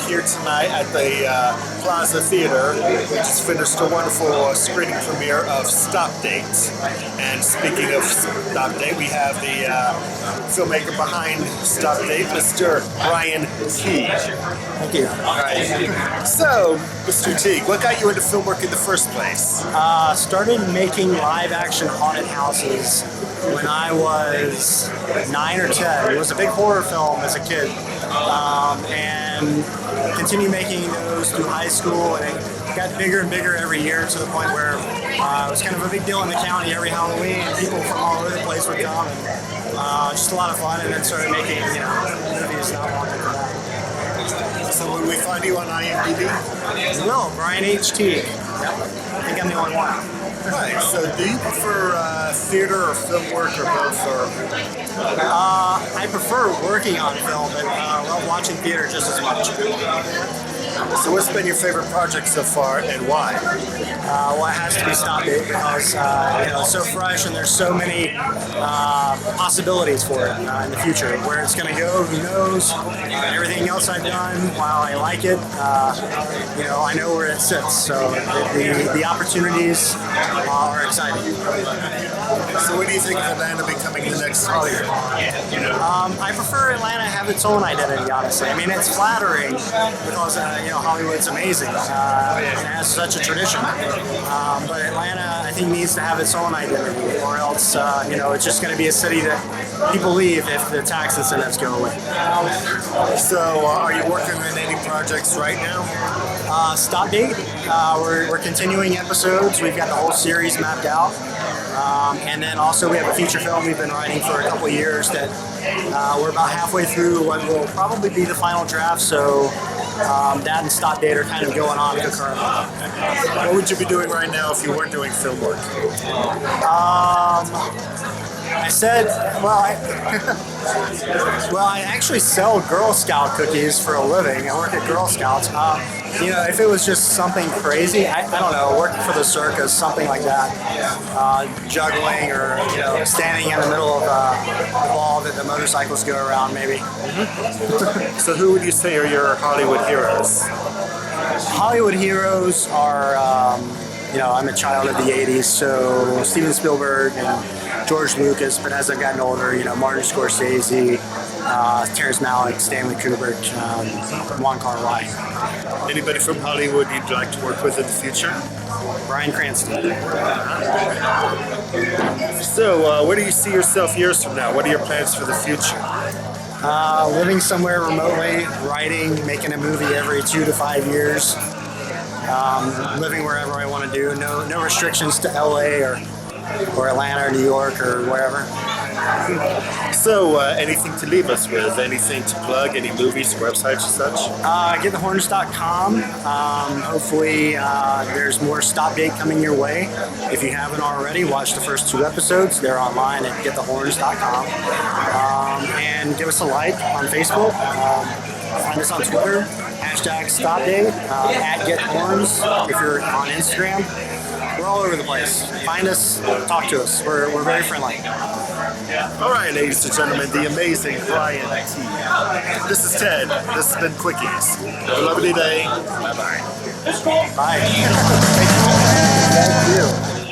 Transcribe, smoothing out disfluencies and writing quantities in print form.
here tonight at the Plaza Theater. We just finished a wonderful screening premiere of Stop Date. And speaking of Stop Date, we have the filmmaker behind Stop Date, Mr. Brian Teague. Thank you. All right. So, Mr. Teague, what got you into film work in the first place? Started making live-action haunted houses when I was 9 or 10. It was a big horror film as a kid, and continued making those through high school, and it got bigger and bigger every year to the point where it was kind of a big deal in the county every Halloween. People from all over the place would come, and just a lot of fun. And then started making movies not long after that. So when we find you on IMDb? Will, Brian H. Teague. Yep. I think I'm the only one. Right. So do you prefer theater or film work or both? Or? I prefer working on film, but I love watching theater just as much. So what's been your favorite project so far and why? Well, it has to be Stop It because it's so fresh and there's so many possibilities for it in the future. Where it's going to go, who knows? Everything else I've done, while I like it, I know where it sits. So the opportunities are exciting. So what do you think of Atlanta becoming the next Hollywood? I prefer Atlanta have its own identity, honestly. I mean, it's flattering because Hollywood's amazing. It has such a tradition. But Atlanta, I think, needs to have its own identity, or else, it's just going to be a city that people leave if the tax incentives go away. So, are you working on any projects right now? Stop Date. We're continuing episodes. We've got the whole series mapped out. And then also we have a feature film we've been writing for a couple of years that we're about halfway through what will probably be the final draft. So that and Stop Date are kind of going on concurrently. What would you be doing right now if you weren't doing film work? I actually sell Girl Scout cookies for a living. I work at Girl Scouts. If it was just something crazy, I don't know, working for the circus, something like that, juggling or standing in the middle of a ball that the motorcycles go around, maybe. So who would you say are your Hollywood heroes? Hollywood heroes are, I'm a child of the 80s, so Steven Spielberg and George Lucas, but as I've gotten older, Martin Scorsese, Terrence Malick, Stanley Kubrick, Juan Kar-wai. Anybody from Hollywood you'd like to work with in the future? Bryan Cranston. So, where do you see yourself years from now? What are your plans for the future? Living somewhere remotely, writing, making a movie every 2 to 5 years. Living wherever I want to do. No restrictions to LA or Atlanta or New York or wherever. So, anything to leave us with? Anything to plug? Any movies, websites, and such? GetTheHorns.com. Hopefully, there's more Stop Date coming your way. If you haven't already, watch the first 2 episodes. They're online at GetTheHorns.com. And give us a like on Facebook. Find us on Twitter, #StopDate, @GetHorns. If you're on Instagram, we're all over the place. Find us, talk to us. We're very friendly. All right, ladies and gentlemen, the amazing Brian Teague. This is Ted. This has been Quickies. Have a lovely day. Bye-bye. Bye.